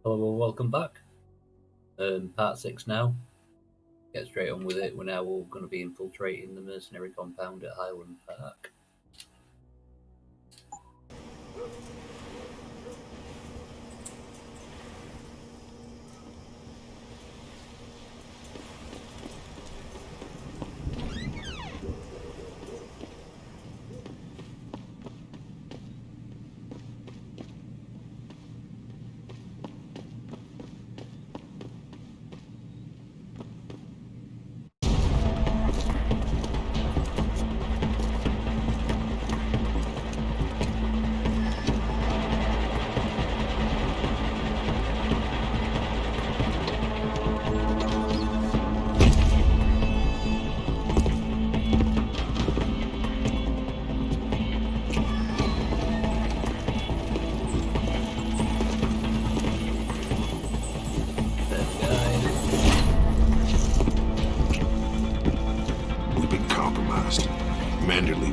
Hello, well, welcome back. Part 6 now. Get straight on with it. We're now all going to be infiltrating the mercenary compound at Highland Park.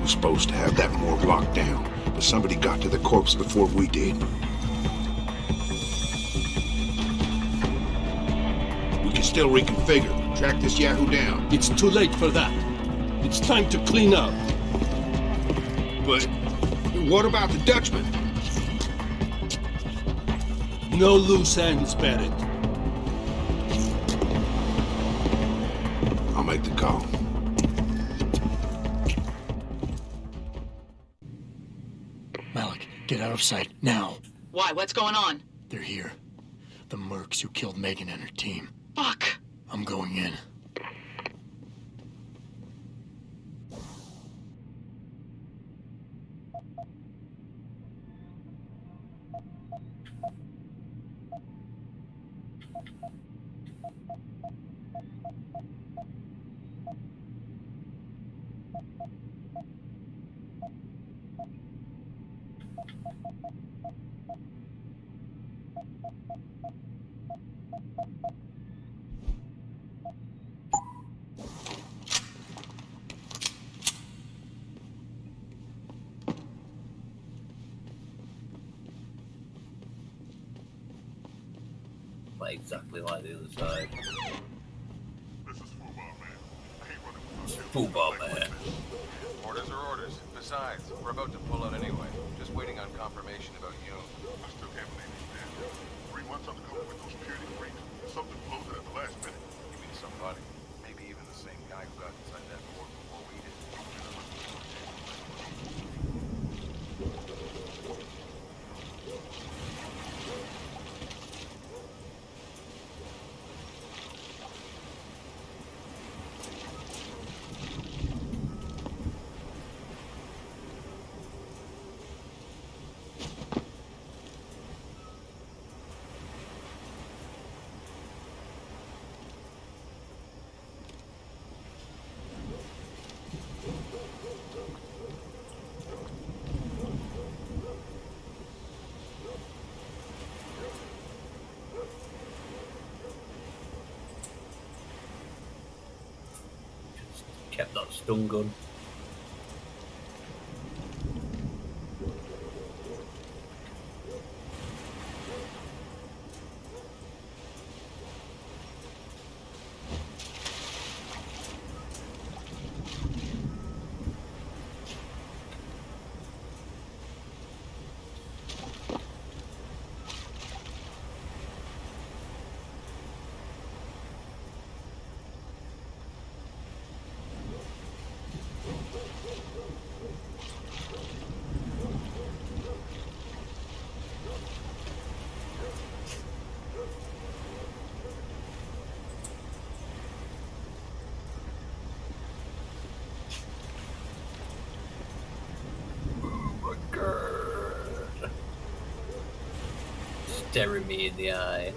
Supposed to have that morgue locked down, but somebody got to the corpse before we did. We can still reconfigure, track this Yahoo down. It's too late for that. It's time to clean up. But what about the Dutchman? No loose ends, Barrett. I'll make the call. Get out of sight, now. Why? What's going on? They're here. The mercs who killed Megan and her team. Fuck! I'm going in. Exactly like the other side. This is Football Man. I hate running without Football Man. Orders are orders. Besides, we're about to pull out anyway. Just waiting on confirmation about you. I still can't believe he's dead. 3 months undercover with those security freaks. Something blows it at the last minute. You mean somebody? Maybe even the same guy who got inside that morgue before we did. Kept that stun gun. Staring me in the eye.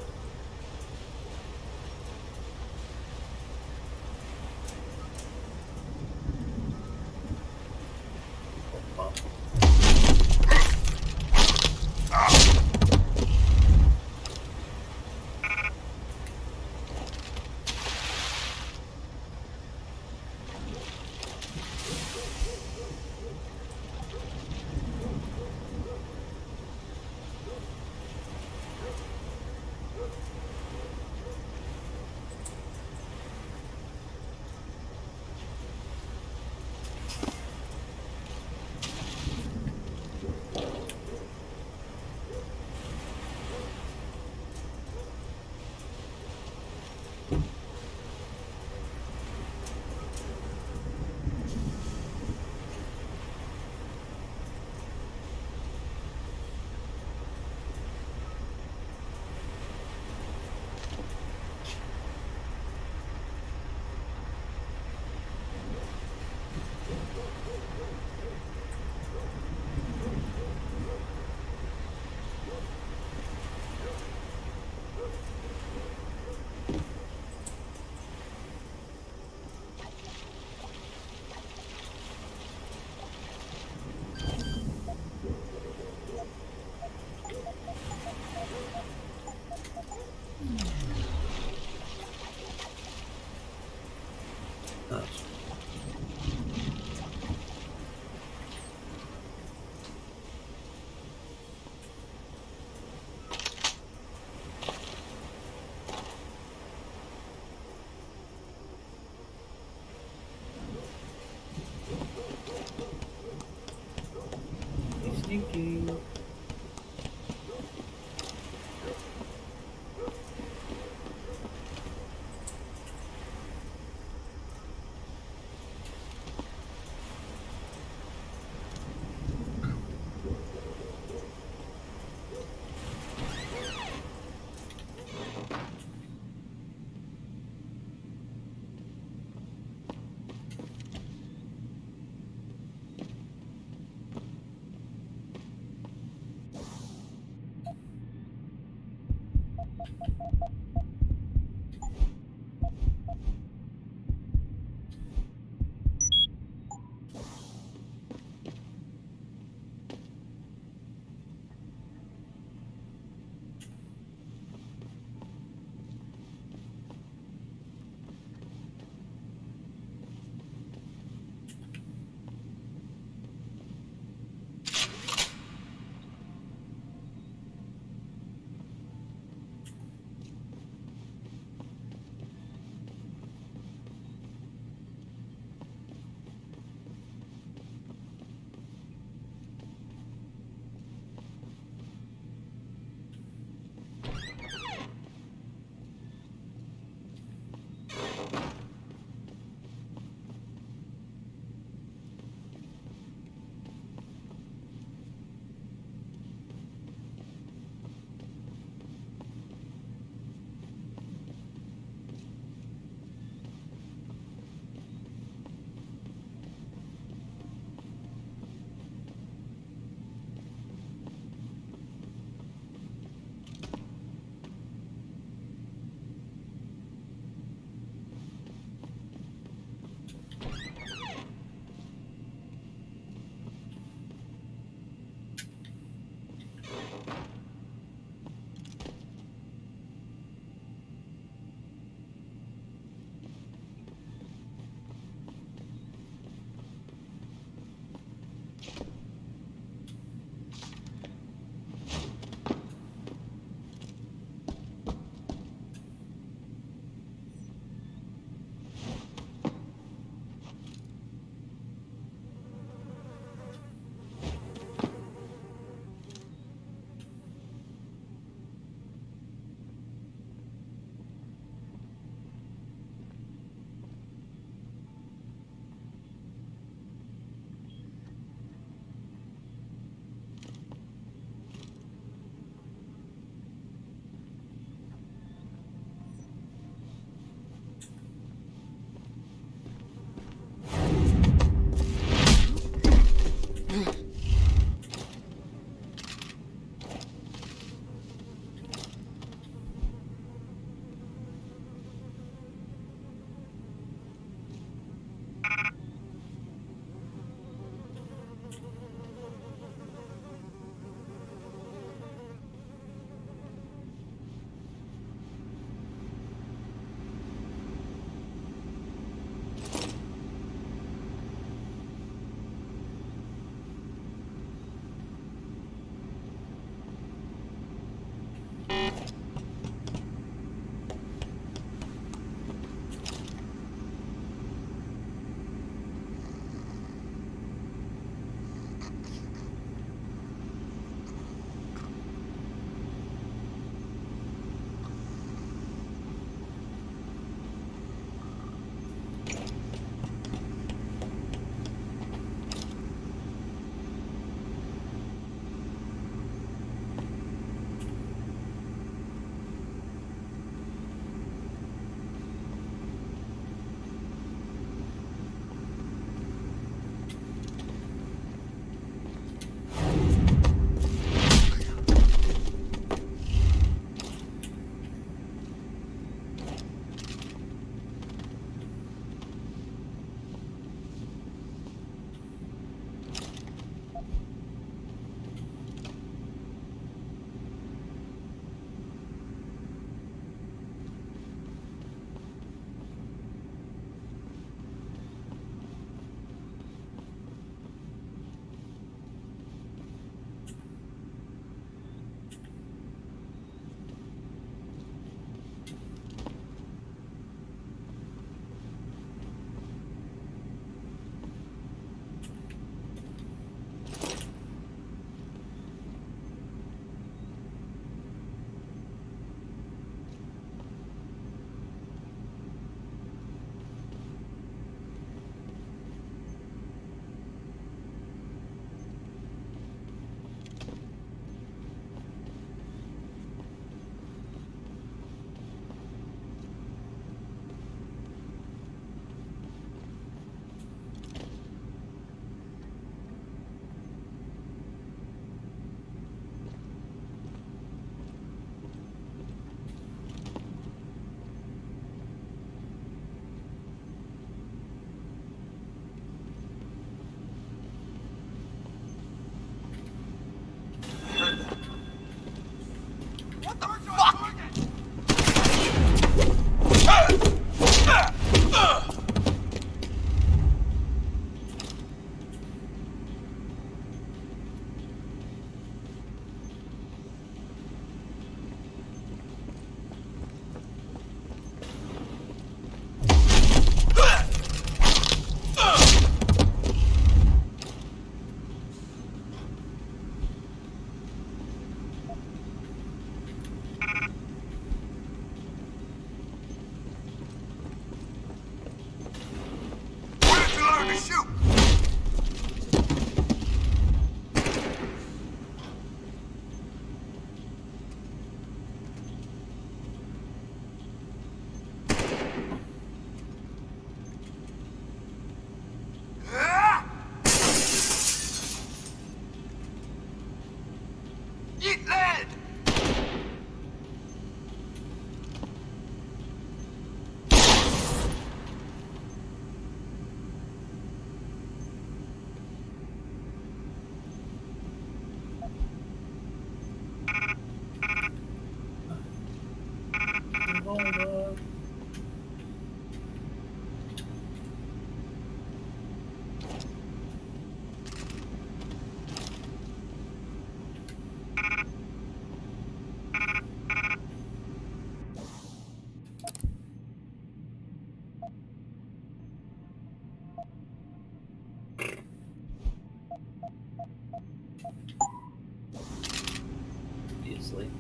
Obviously.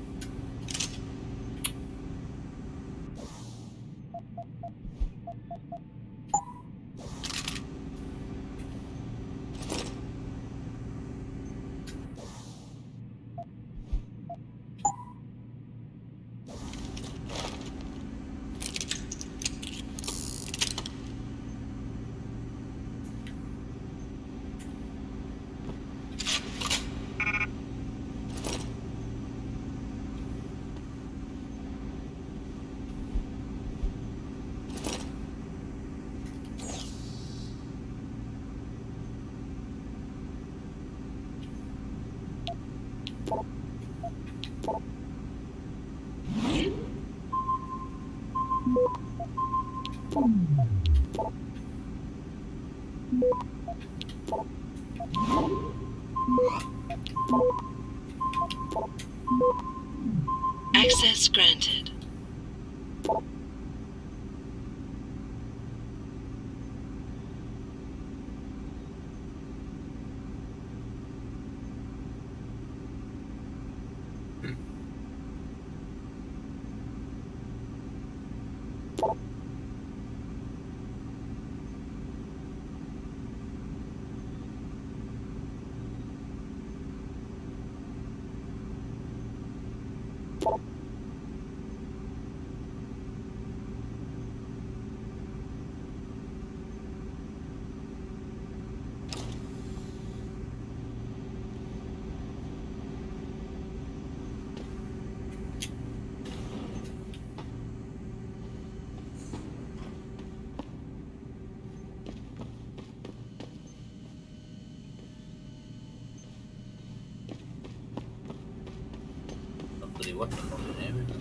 Access granted. Somebody what the fuck in here, isn't it?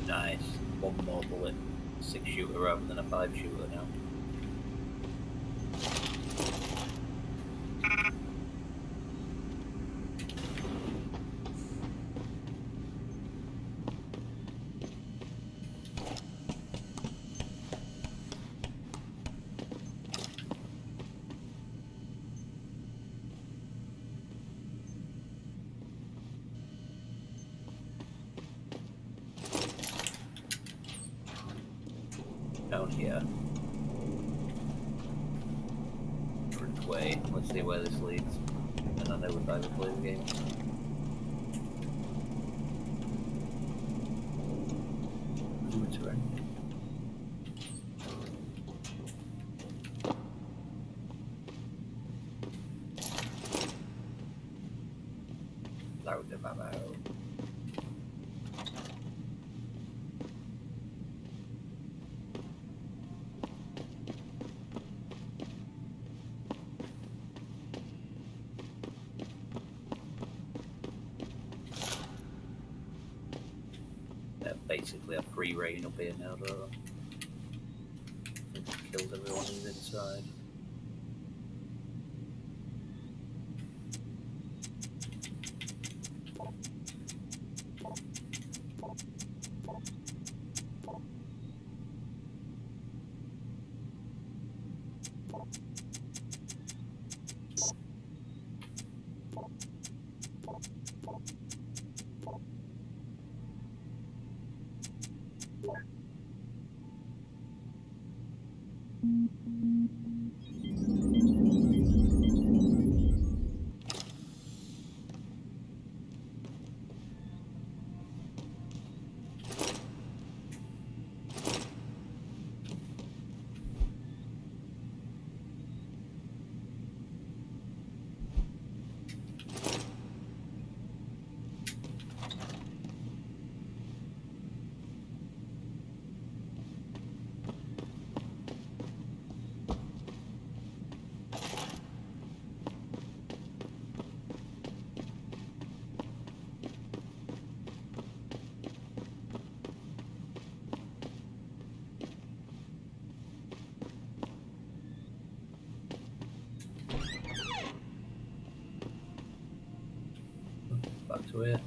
Nice. One more bullet. 6-shooter rather than a 5-shooter now. Down here. Different way. Let's see where this leads. And I know if I ever play the game. Ooh, it's right. Loud the mama. Basically a free reign up here now, though. I think I've killed everyone who's inside. into it.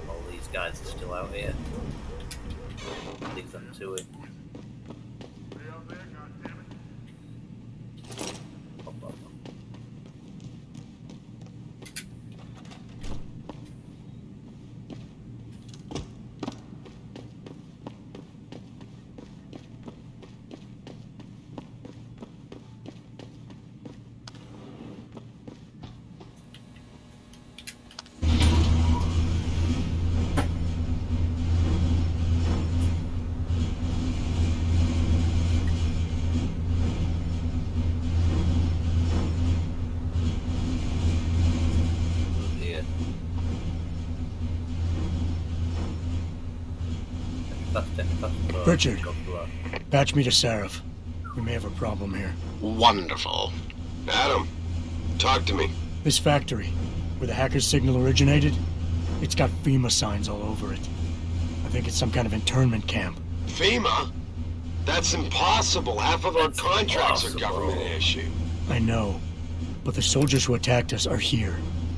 All these guys are still out here. Leave them to it. Stay out there, goddammit. Pop up. Oh dear. Richard. Patch me to Seraph. We may have a problem here. Wonderful. Adam, talk to me. This factory, where the hacker's signal originated, it's got FEMA signs all over it. I think it's some kind of internment camp. FEMA? That's impossible. Half of our That's contracts impossible. are government issue. I know, but the soldiers who attacked us are here.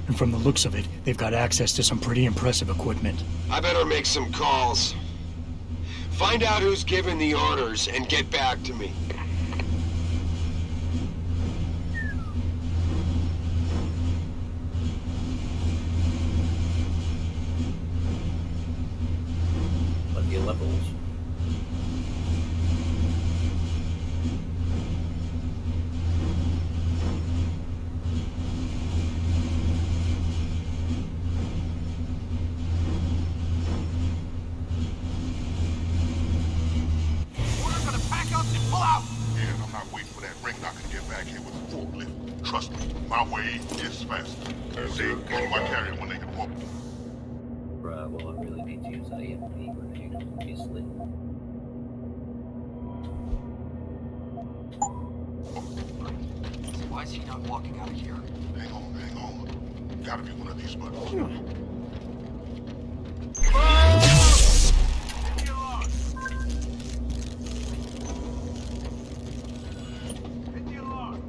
And from the looks of it, they've got access to some pretty impressive equipment. I better make some calls. Find out who's giving the orders and get back to me. What are your levels? We're gonna pack up and pull out! Yeah, and I'm not waiting for that ring knocker to get back here with a forklift. Trust me, my way is faster. See, catch my carrier when they can walk. Right, well I really need to use that EMP grenade, obviously. Why is he not walking out of here? Hang on. Gotta be one of these buttons. Hit the alarm! Hit the alarm!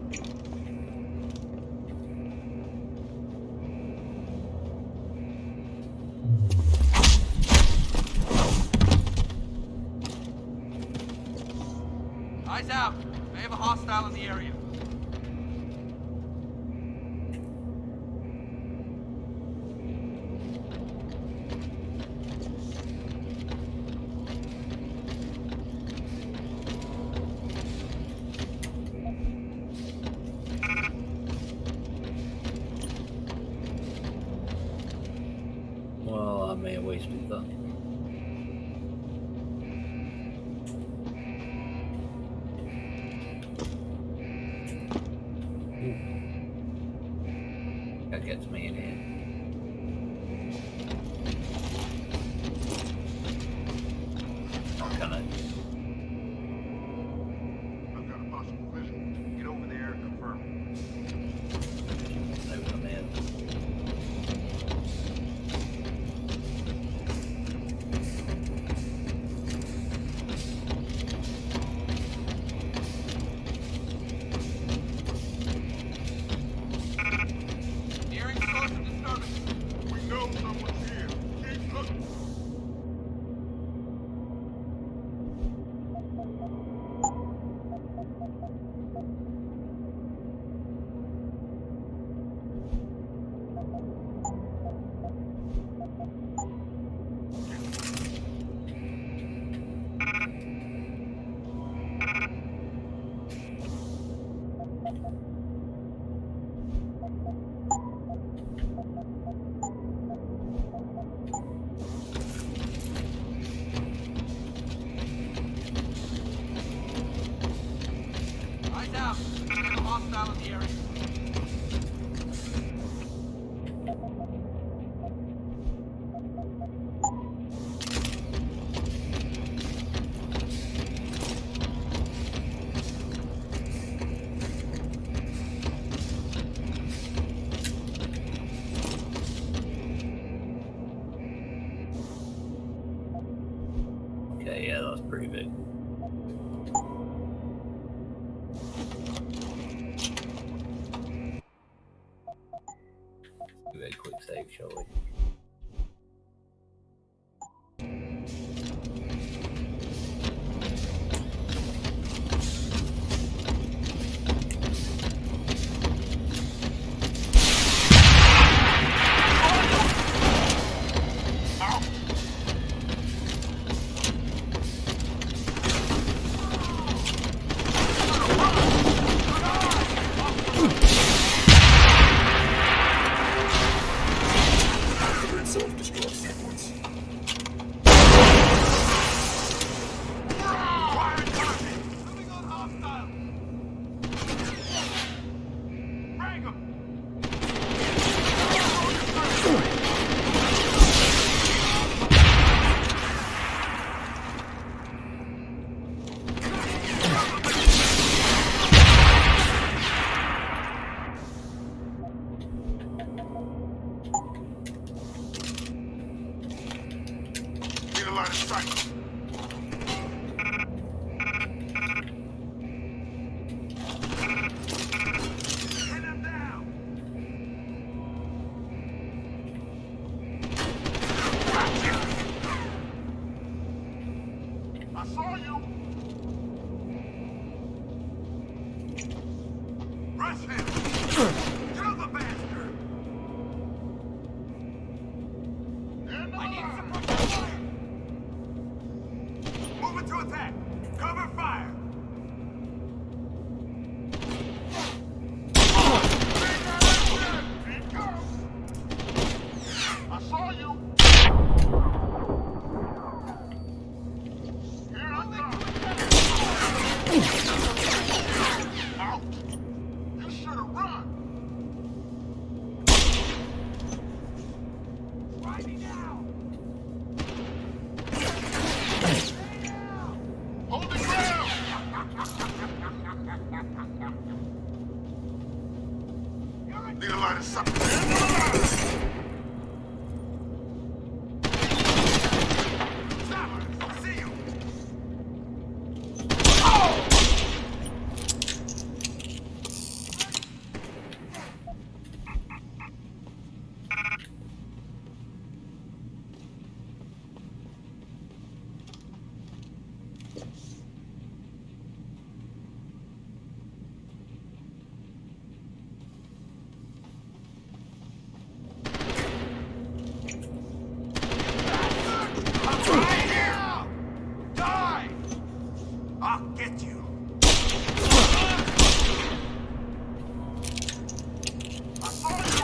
Eyes out. They have a hostile in the area. Well, I may have wasted that. That gets me in here. How can I? I've got a possible vision. Get over there and confirm. Over on there. Nearing the source of disturbance. Okay, yeah, that's pretty big. Do a quick save, shall we? Need a line of sight. Pin him down. I saw you. Rush him. Kill the bastard. I need support fire. Moving to attack. Cover fire. I saw you. Here I come. Out. You should have run. Try me now. Hold the ground. Need a line of sight. See you. Right here! Die! I'll get you. I saw you.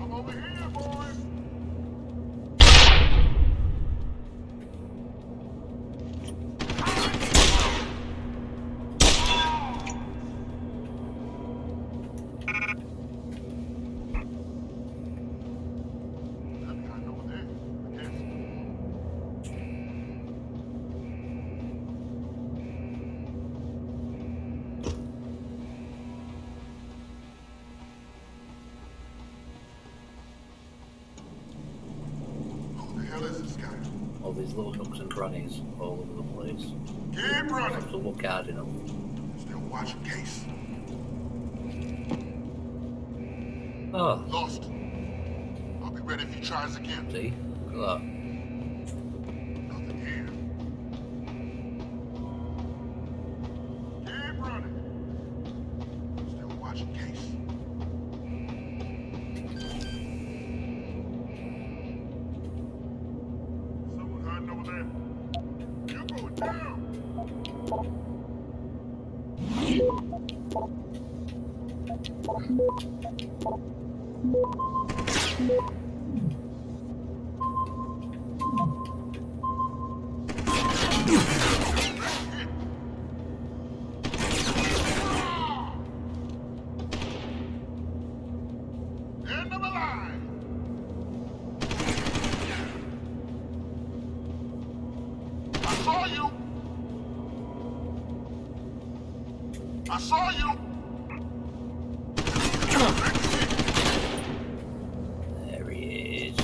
I'm over here, boy. I know what they I guess. Who the hell is this guy? All these little nooks and crannies all over the place. Keep running. So look hard enough. Still watching case. Oh, Lost. I'll be ready if he tries again. see? Look at that. Nothing here. Keep running. Still watching case. Someone hiding over there. You're going down. End of the line. I saw you. I saw you. There he is.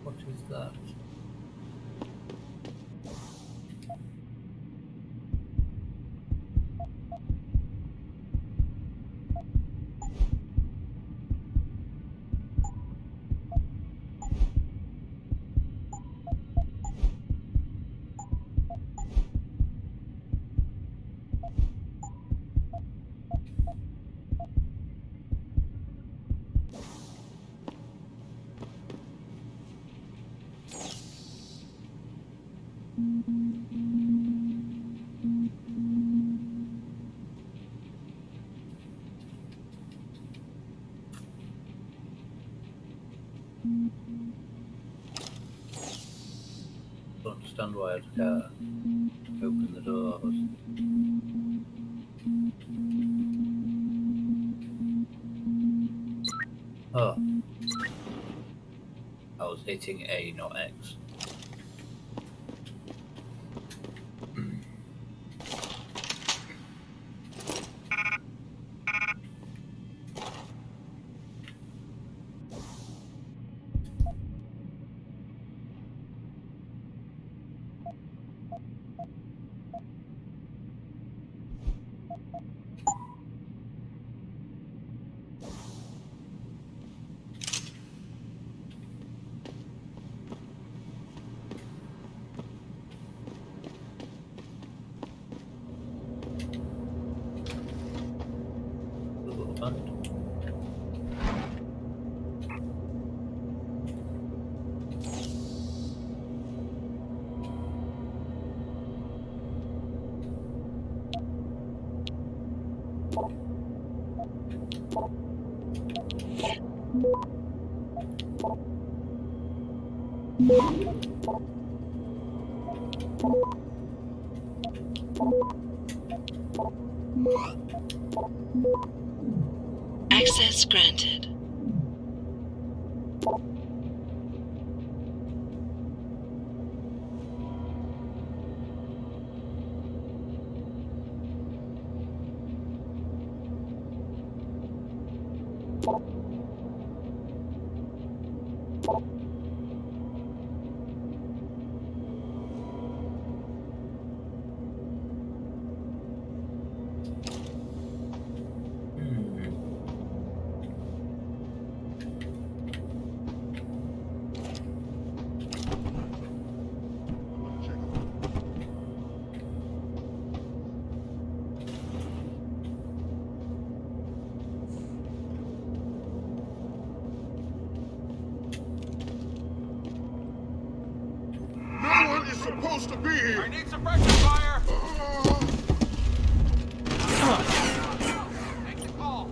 What is that? Don't understand why I can't open the doors. Oh. I was hitting A, not X. Access granted. No one is supposed to be here. I need suppression fire! Make the call.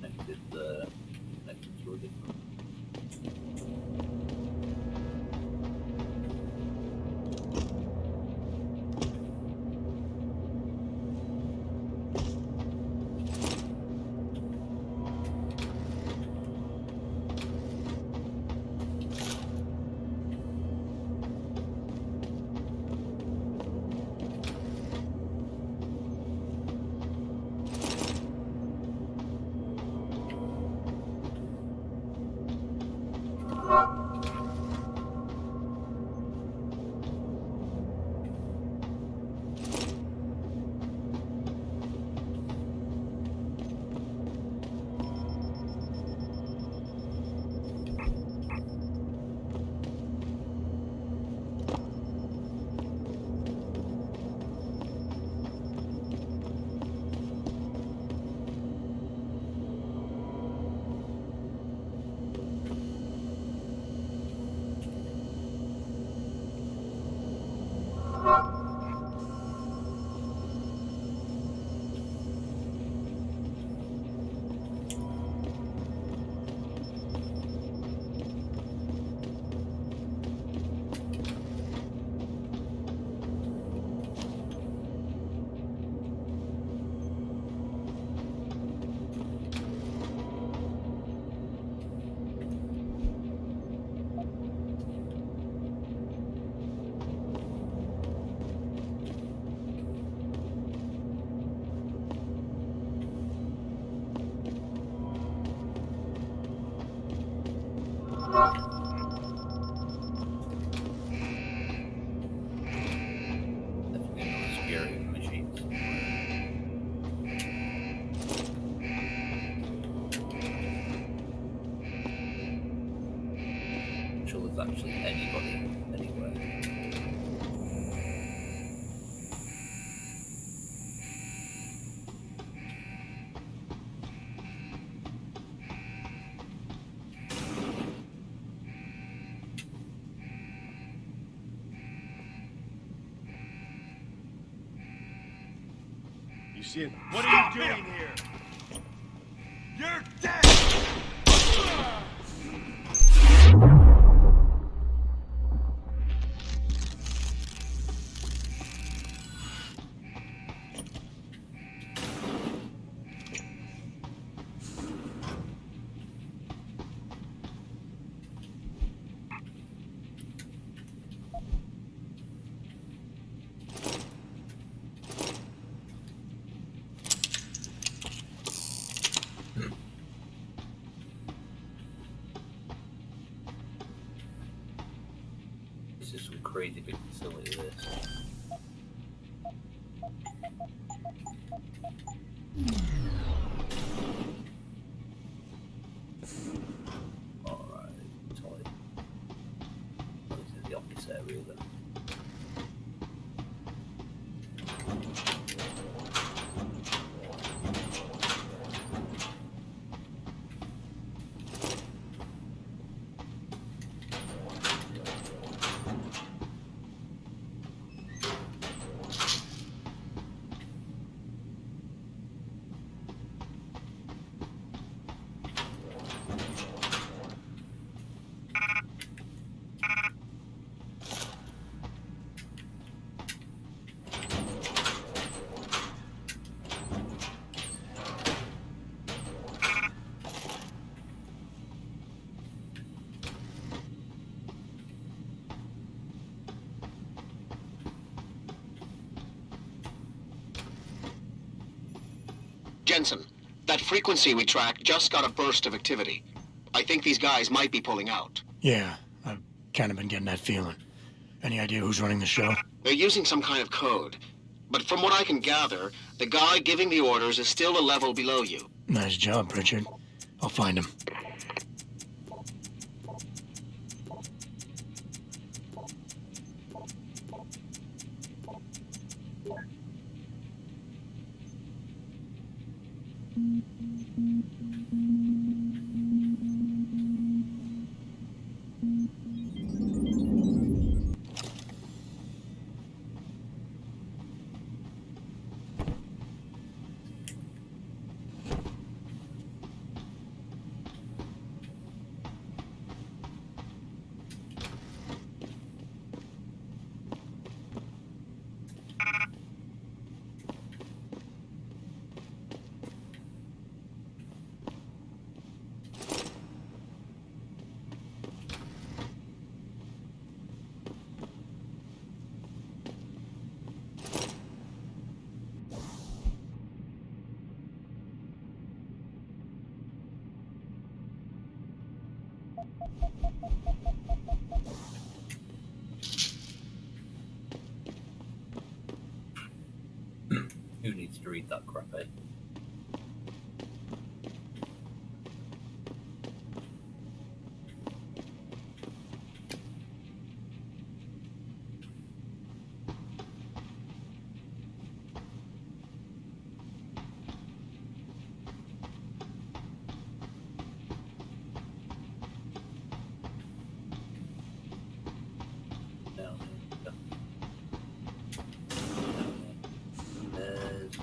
Connected connected to a different. Definitely another security machine somewhere. I'm sure there's actually anybody anywhere. You see it? What are you doing here? You're dead! This is some crazy big facility, this. Alright, toy. This is the office area then. Jensen, that frequency we tracked just got a burst of activity. I think these guys might be pulling out. Yeah, I've kind of been getting that feeling. Any idea who's running the show? They're using some kind of code. But from what I can gather, the guy giving the orders is still a level below you. Nice job, Richard. I'll find him. Who needs to read that crap, eh? Down there. There's...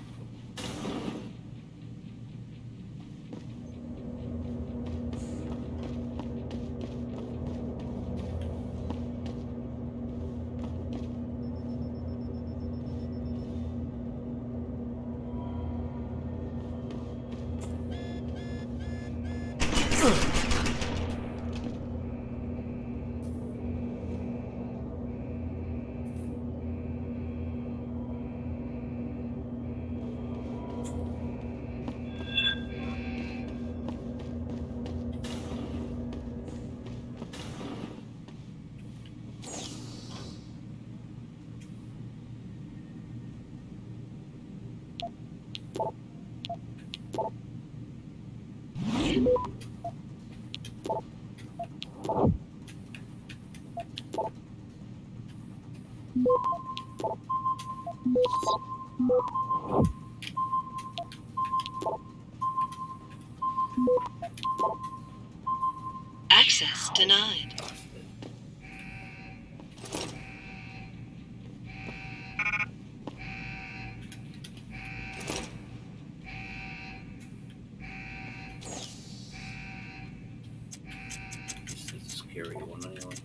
Access denied. This is a scary one anyway.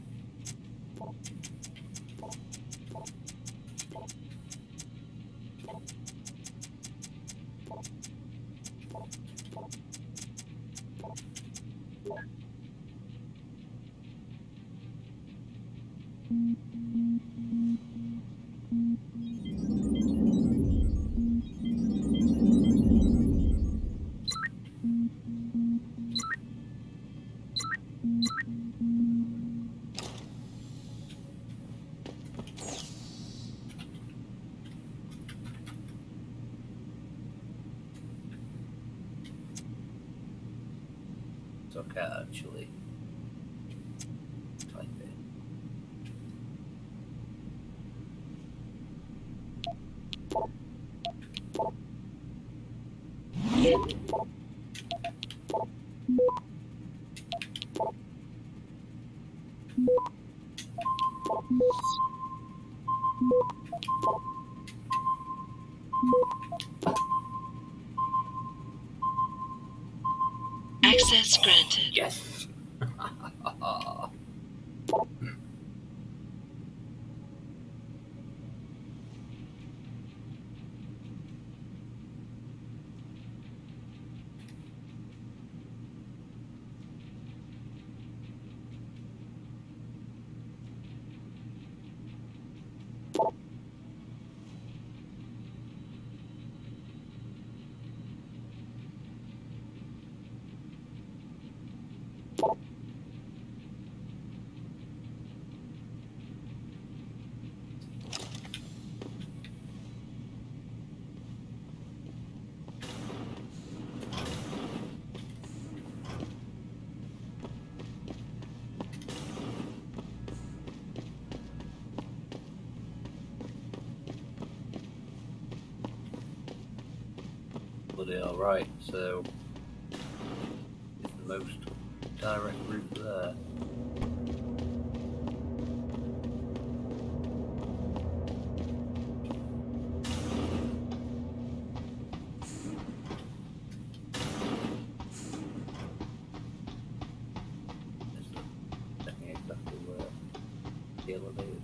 So I can't actually type it. Access granted. Yes! Bloody alright, so it's the most direct route there. It's checking exactly where the elevator is.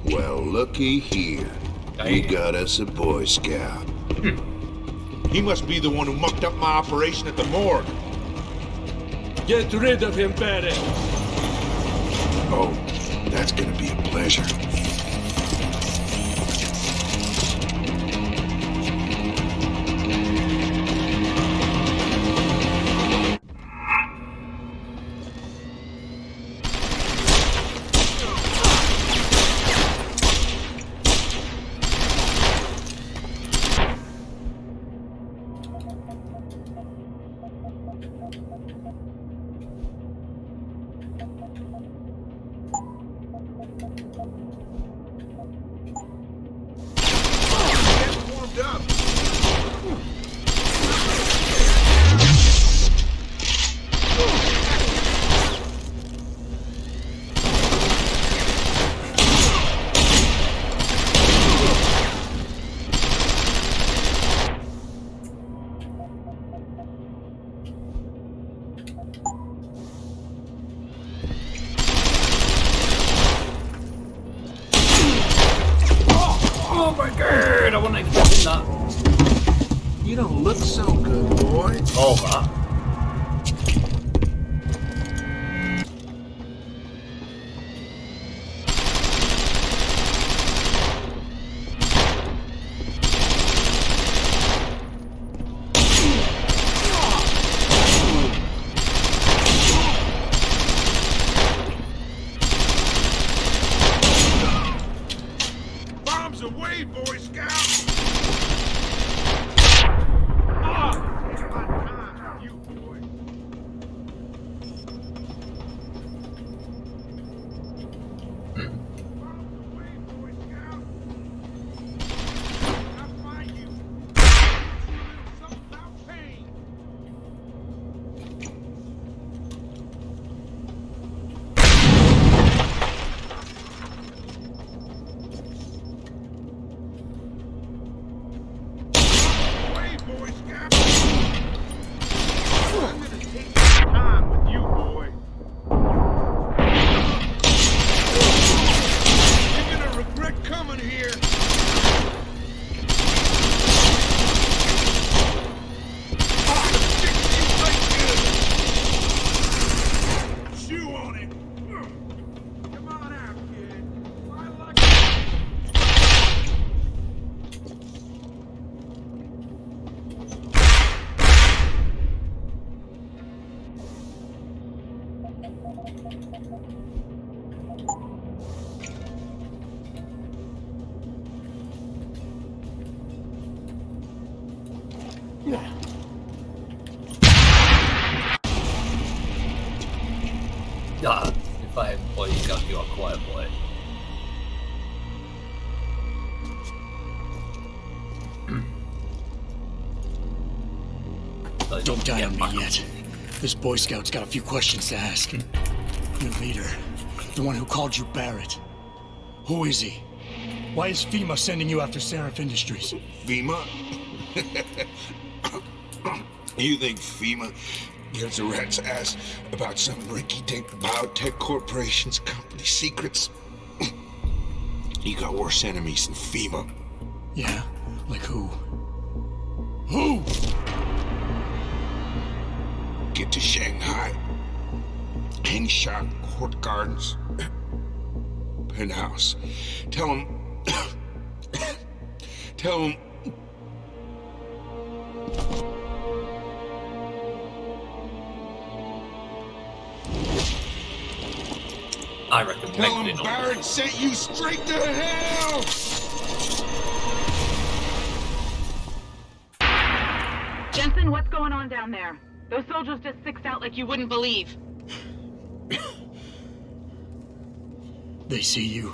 Well, looky here. We got us a Boy Scout. He must be the one who mucked up my operation at the morgue. Get rid of him, Barrett. Oh, that's gonna be a pleasure. Get warmed up. Oh my god, I wasn't expecting that. You don't look so good, boy. Oh, that. Bombs away, Boy Scout! You boy. Bombs away, Boy Scout! I'll find you. Something about pain. Away, Boy Scout! I'm gonna take my time with you, boy. You're gonna regret coming here. I'm gonna fix you like good. Chew on it. Come on out, kid. I like Yeah, if I had Boy Scout, you are quite a boy. Don't die on me yet. This Boy Scout's got a few questions to ask. Your leader, the one who called you Barrett. Who is he? Why is FEMA sending you after Seraph Industries? FEMA? You think FEMA gives a rat's ass about some rinky-dink biotech corporation's company secrets? You got worse enemies than FEMA. Yeah? Like who? Who? Get to Shanghai. Hangshot Court Gardens. Penthouse. Tell him... Tell him... I reckon Tell Meg's him in on Barrett sent you straight to hell! Jensen, what's going on down there? Those soldiers just sixed out like you wouldn't believe. They see you.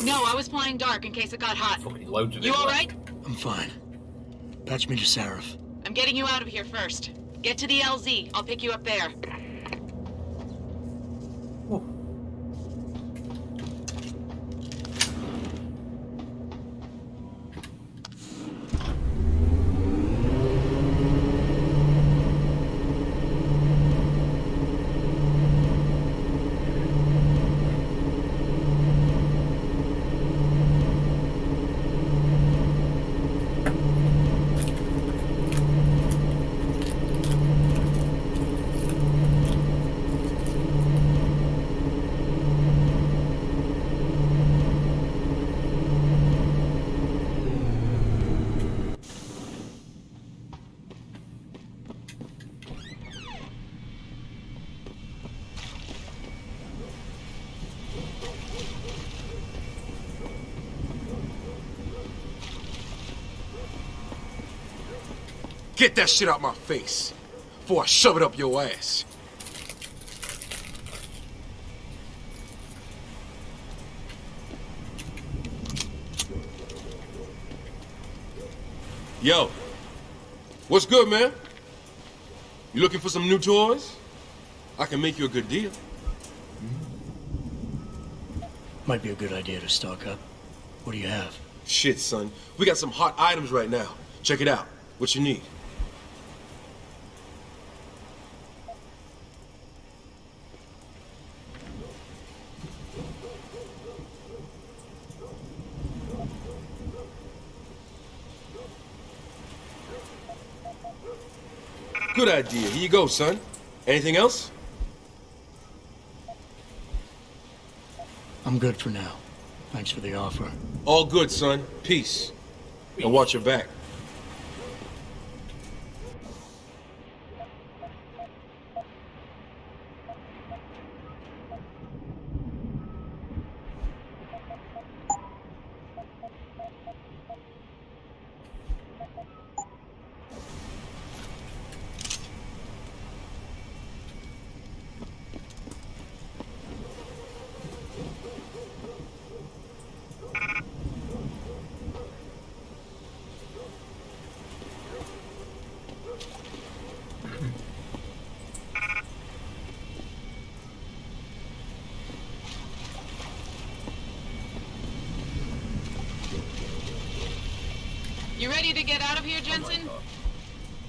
No, I was flying dark in case it got hot. fucking loads of You it left. alright? I'm fine. Patch me to Seraph. I'm getting you out of here first. Get to the LZ. I'll pick you up there. Get that shit out my face before I shove it up your ass. Yo, what's good, man? You looking for some new toys? I can make you a good deal. Might be a good idea to stock up. What do you have? Shit, son. We got some hot items right now. Check it out. What you need? Good idea. Here you go, son. Anything else? I'm good for now. Thanks for the offer. All good, son. Peace. And watch your back. You ready to get out of here, Jensen?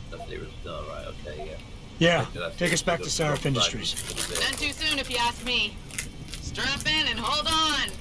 That's the original, right, okay, Yeah, take us back to Sarif Industries. None too soon, if you ask me. Strap in and hold on.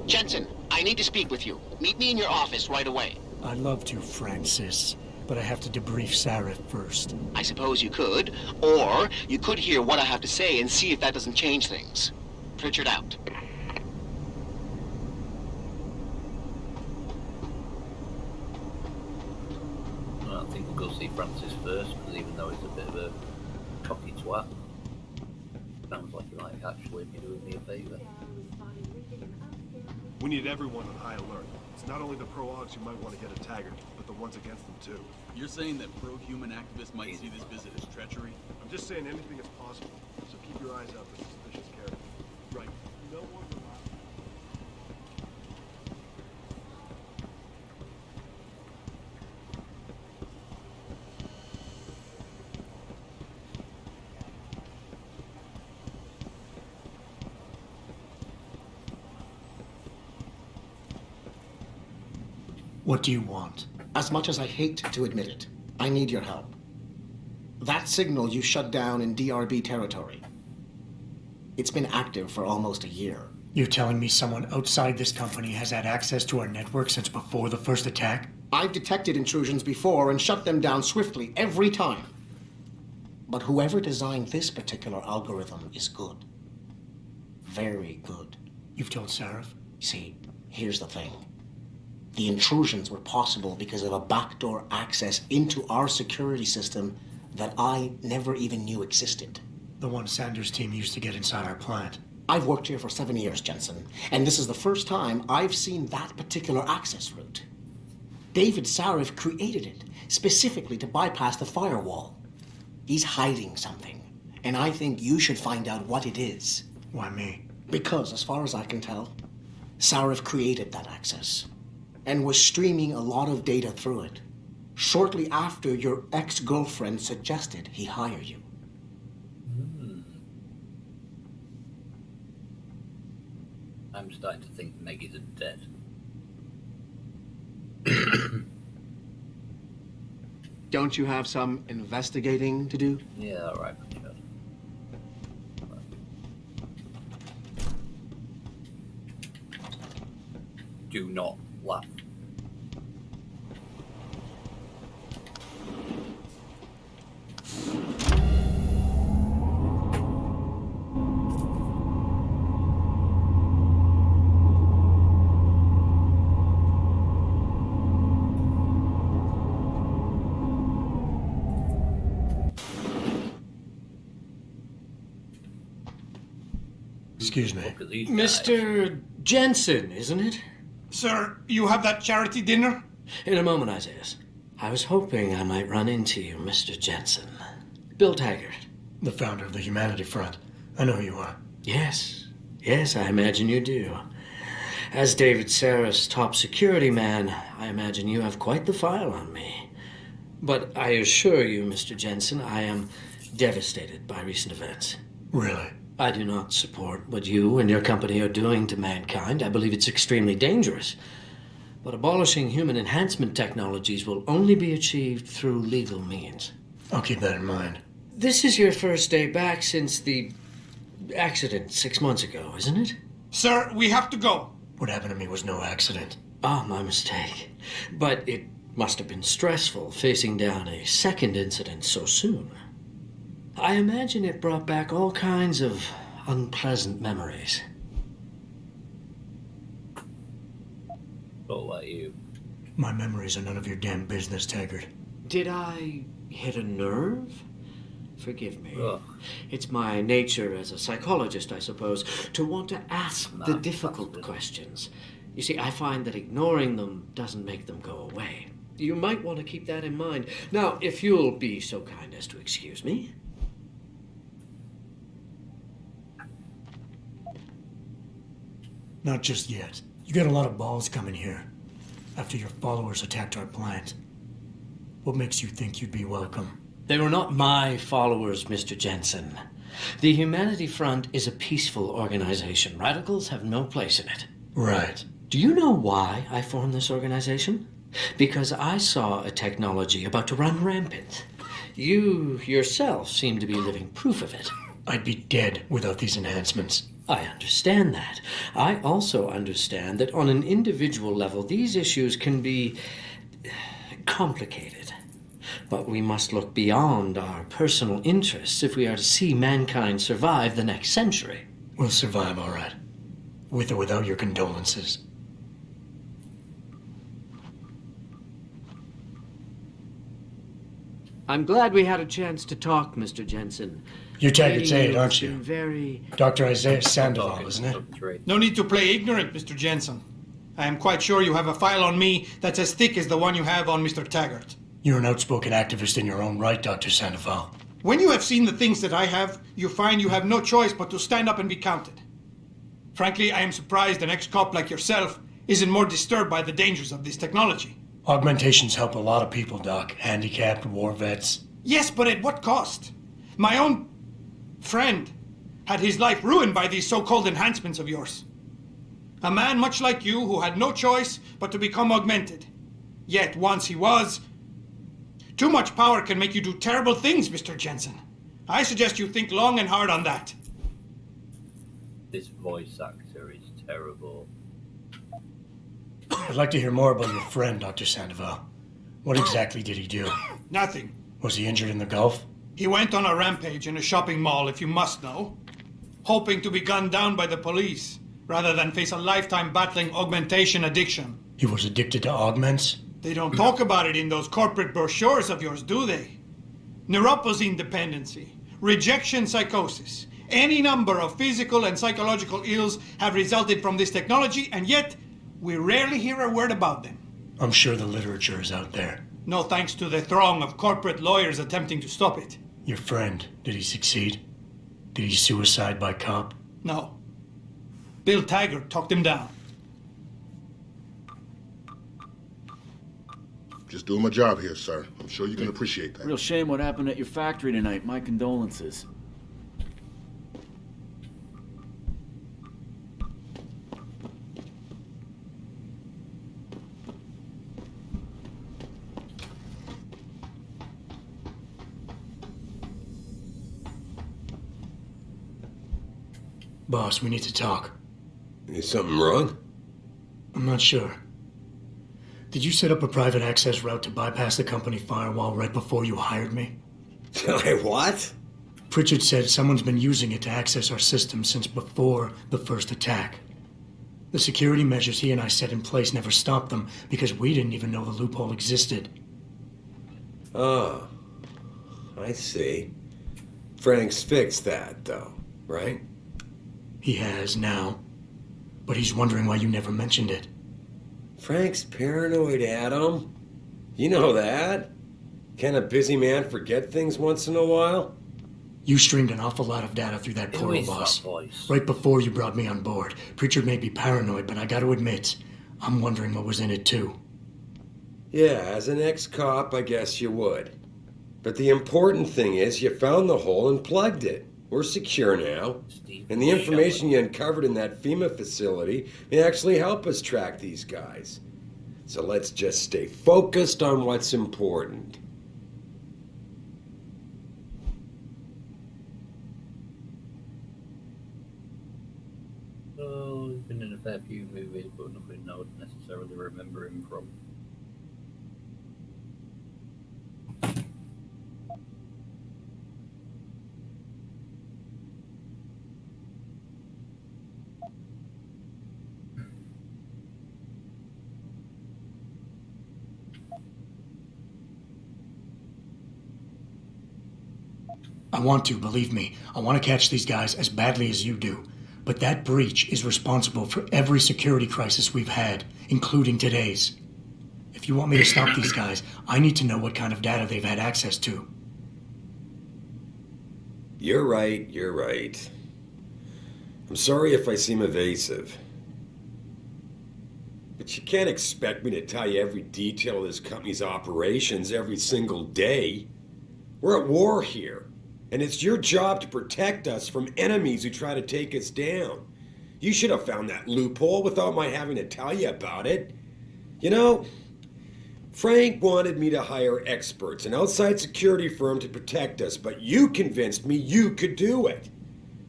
Jensen, I need to speak with you. Meet me in your office right away. I'd love to, Francis, but I have to debrief Sarif first. I suppose you could, or you could hear what I have to say and see if that doesn't change things. Pritchard out. Well, I think we'll go see Francis first, because even though he's a bit of a cocky twat, sounds like he might actually be doing me a favour. We need everyone on high alert. It's not only the pro-Augs who might want to get a taggart, but the ones against them too. You're saying that pro-human activists might see this visit as treachery? I'm just saying anything is possible, so keep your eyes out for suspicious characters. Right. No one's allowed. What do you want? As much as I hate to admit it, I need your help. That signal you shut down in DRB territory. It's been active for almost a year. You're telling me someone outside this company has had access to our network since before the first attack? I've detected intrusions before and shut them down swiftly every time. But whoever designed this particular algorithm is good. Very good. You've told Sarif? See, here's the thing. The intrusions were possible because of a backdoor access into our security system that I never even knew existed. The one Sanders' team used to get inside our plant. I've worked here for 7 years, Jensen, and this is the first time I've seen that particular access route. David Sarif created it specifically to bypass the firewall. He's hiding something, and I think you should find out what it is. Why me? Because, as far as I can tell, Sarif created that access and was streaming a lot of data through it shortly after your ex-girlfriend suggested he hire you. I I'm starting to think Meg isn't dead. Don't you have some investigating to do? Yeah, alright, Richard. Do not laugh. Excuse me. Look at these guys. Mr. Jensen, isn't it? Sir, you have that charity dinner? In a moment, Isaiah. I was hoping I might run into you, Mr. Jensen. Bill Taggart. The founder of the Humanity Front. I know who you are. Yes. Yes, I imagine you do. As David Sarah's top security man, I imagine you have quite the file on me. But I assure you, Mr. Jensen, I am devastated by recent events. Really? I do not support what you and your company are doing to mankind. I believe it's extremely dangerous. But abolishing human enhancement technologies will only be achieved through legal means. I'll keep that in mind. This is your first day back since the accident 6 months ago, isn't it? Sir, we have to go. What happened to me was no accident. Ah, my mistake. But it must have been stressful facing down a second incident so soon. I imagine it brought back all kinds of unpleasant memories. What about you? My memories are none of your damn business, Taggart. Did I hit a nerve? Forgive me. Ugh. It's my nature as a psychologist, I suppose, to want to ask the difficult questions. You see, I find that ignoring them doesn't make them go away. You might want to keep that in mind. Now, if you'll be so kind as to excuse me. Not just yet. You got a lot of balls coming here. After your followers attacked our plant. What makes you think you'd be welcome? They were not my followers, Mr. Jensen. The Humanity Front is a peaceful organization. Radicals have no place in it. Right. Do you know why I formed this organization? Because I saw a technology about to run rampant. You yourself seem to be living proof of it. I'd be dead without these enhancements. I understand that. I also understand that on an individual level, these issues can be complicated. But we must look beyond our personal interests if we are to see mankind survive the next century. We'll survive, all right. With or without your condolences. I'm glad we had a chance to talk, Mr. Jensen. You're Taggart's Meeting aide, you aren't has you? been very... Dr. Isaiah Sandoval, isn't it? No need to play ignorant, Mr. Jensen. I am quite sure you have a file on me that's as thick as the one you have on Mr. Taggart. You're an outspoken activist in your own right, Dr. Sandoval. When you have seen the things that I have, you find you have no choice but to stand up and be counted. Frankly, I am surprised an ex-cop like yourself isn't more disturbed by the dangers of this technology. Augmentations help a lot of people, Doc. Handicapped, war vets. Yes, but at what cost? My own friend had his life ruined by these so-called enhancements of yours. A man much like you who had no choice but to become augmented. Yet once he was... Too much power can make you do terrible things, Mr. Jensen. I suggest you think long and hard on that. This voice actor is terrible. I'd like to hear more about your friend, Dr. Sandoval. What exactly did he do? Nothing. Was he injured in the Gulf? He went on a rampage in a shopping mall, if you must know, hoping to be gunned down by the police, rather than face a lifetime battling augmentation addiction. He was addicted to augments? They don't talk about it in those corporate brochures of yours, do they? Neuroposine dependency, rejection psychosis, any number of physical and psychological ills have resulted from this technology, and yet we rarely hear a word about them. I'm sure the literature is out there. No thanks to the throng of corporate lawyers attempting to stop it. Your friend, did he succeed? Did he suicide by cop? No. Bill Taggart talked him down. Just doing my job here, sir. I'm sure you can appreciate that. Real shame what happened at your factory tonight. My condolences. Boss, we need to talk. Is something wrong? I'm not sure. Did you set up a private access route to bypass the company firewall right before you hired me? What? Pritchard said someone's been using it to access our system since before the first attack. The security measures he and I set in place never stopped them because we didn't even know the loophole existed. Oh, I see. Frank's fixed that, though, right? He has now. But he's wondering why you never mentioned it. Frank's paranoid, Adam. You know that. Can a busy man forget things once in a while? You streamed an awful lot of data through that portal, boss. Right before you brought me on board. Pritchard may be paranoid, but I gotta admit, I'm wondering what was in it too. Yeah, as an ex-cop, I guess you would. But the important thing is you found the hole and plugged it. We're secure now. And the information you uncovered in that FEMA facility may actually help us track these guys. So let's just stay focused on what's important. Well, he's been in a fair few movies, but nothing I would necessarily remember him from. I want to, believe me. I want to catch these guys as badly as you do. But that breach is responsible for every security crisis we've had, including today's. If you want me to stop these guys, I need to know what kind of data they've had access to. You're right. I'm sorry if I seem evasive. But you can't expect me to tell you every detail of this company's operations every single day. We're at war here. And it's your job to protect us from enemies who try to take us down. You should have found that loophole without my having to tell you about it. You know, Frank wanted me to hire experts, an outside security firm to protect us, but you convinced me you could do it.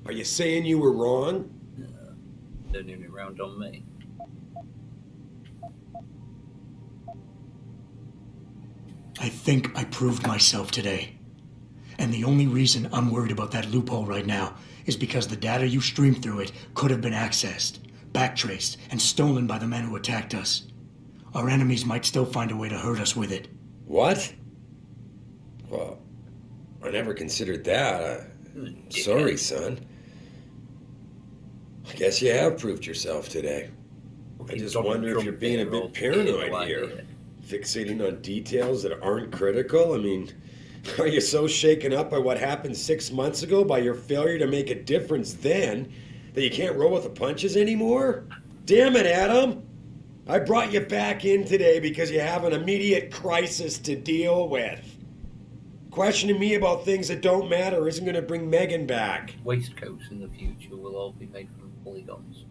Are you saying you were wrong? Turning it around on me. I think I proved myself today. And the only reason I'm worried about that loophole right now is because the data you streamed through it could have been accessed, backtraced, and stolen by the men who attacked us. Our enemies might still find a way to hurt us with it. What? Well, I never considered that. Sorry, son. I guess you have proved yourself today. I just wonder if you're being a bit paranoid here. Fixating on details that aren't critical? I mean, are you so shaken up by what happened 6 months ago, by your failure to make a difference then, that you can't roll with the punches anymore? Damn it, Adam! I brought you back in today because you have an immediate crisis to deal with. Questioning me about things that don't matter isn't going to bring Megan back. Waistcoats in the future will all be made from polygons.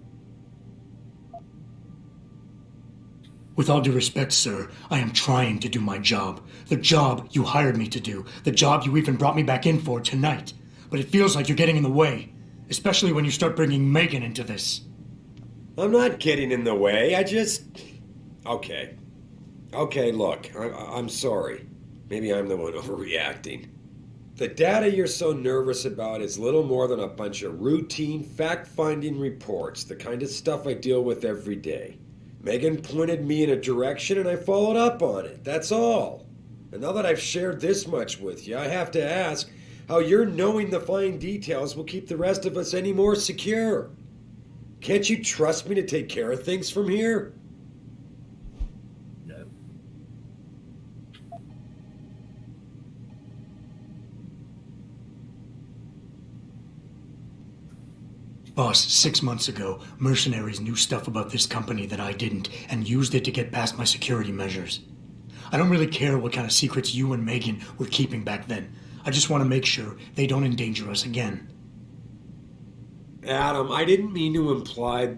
With all due respect, sir, I am trying to do my job. The job you hired me to do. The job you even brought me back in for tonight. But it feels like you're getting in the way. Especially when you start bringing Megan into this. I'm not getting in the way. Okay, look, I'm sorry. Maybe I'm the one overreacting. The data you're so nervous about is little more than a bunch of routine, fact-finding reports, the kind of stuff I deal with every day. Megan pointed me in a direction and I followed up on it, that's all. And now that I've shared this much with you, I have to ask how your knowing the fine details will keep the rest of us any more secure. Can't you trust me to take care of things from here? No. Boss, 6 months ago, mercenaries knew stuff about this company that I didn't, and used it to get past my security measures. I don't really care what kind of secrets you and Megan were keeping back then. I just want to make sure they don't endanger us again. Adam, I didn't mean to imply...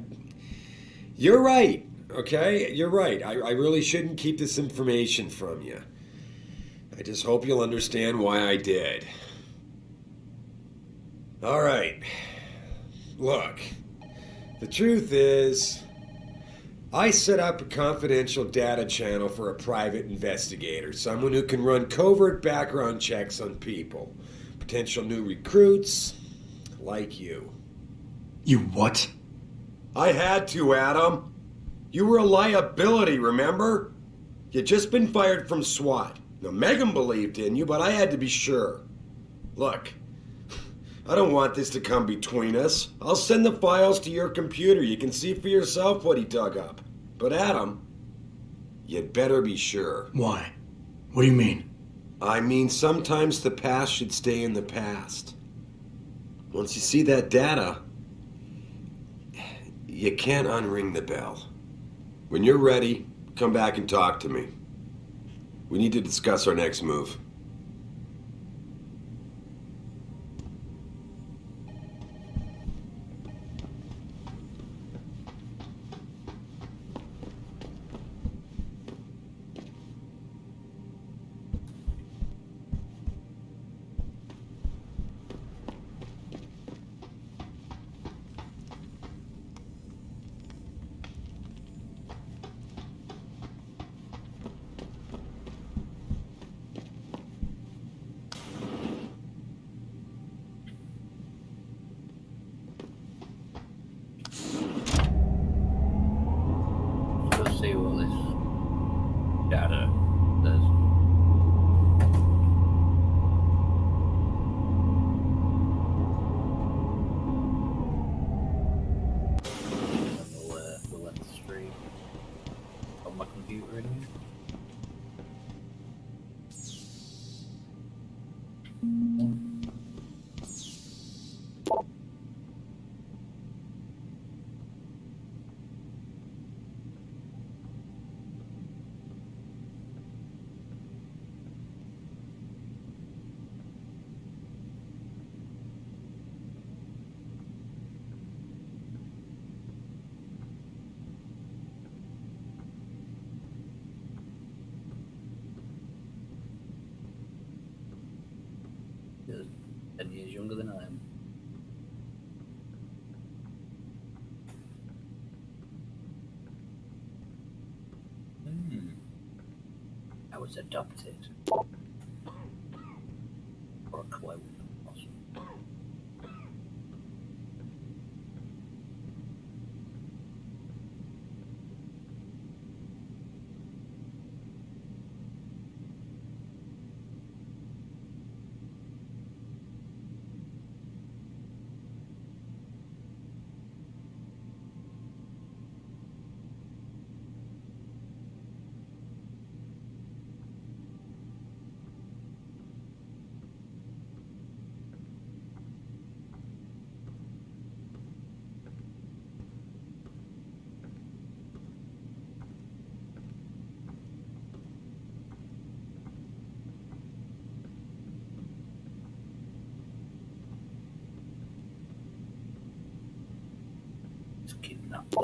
You're right, okay? You're right. I really shouldn't keep this information from you. I just hope you'll understand why I did. All right. Look, the truth is, I set up a confidential data channel for a private investigator, someone who can run covert background checks on people. Potential new recruits, like you. You what? I had to, Adam. You were a liability, remember? You'd just been fired from SWAT. Now, Megan believed in you, but I had to be sure. Look, I don't want this to come between us. I'll send the files to your computer. You can see for yourself what he dug up. But Adam, you'd better be sure. Why? What do you mean? I mean, sometimes the past should stay in the past. Once you see that data, you can't unring the bell. When you're ready, come back and talk to me. We need to discuss our next move. Let's see what this data does. The left stream on my computer anyway. You're 10 years younger than I am. I was adopted. Or a clone. Awesome. It's kidnapped.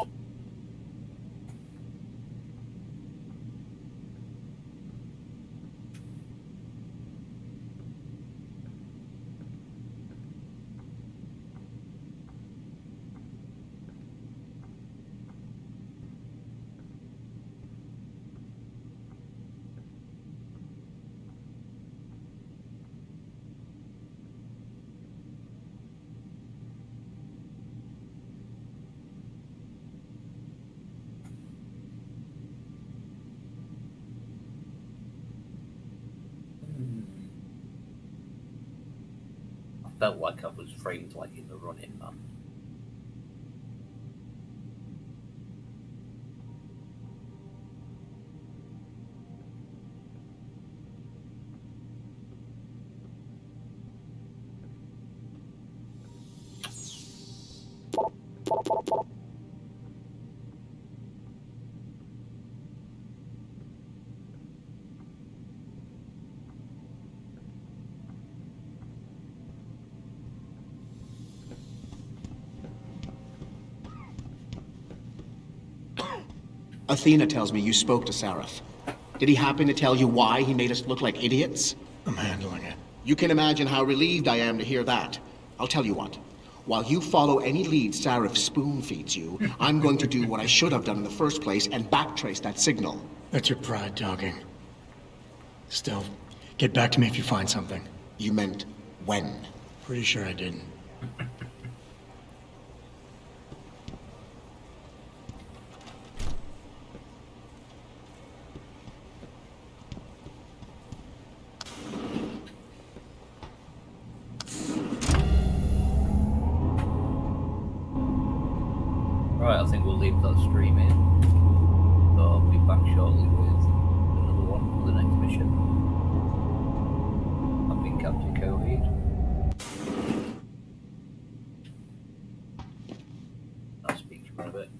I felt like I was framed like in The Running Man. Athena tells me you spoke to Sarif. Did he happen to tell you why he made us look like idiots? I'm handling it. You can imagine how relieved I am to hear that. I'll tell you what. While you follow any lead Sarif spoon feeds you, I'm going to do what I should have done in the first place and backtrace that signal. That's your pride talking. Still, get back to me if you find something. You meant when? Pretty sure I didn't. Right, I think we'll leave that stream in. So I'll be back shortly with another one for the next mission. I've been Captain Coheed. I'll speak to you in a bit.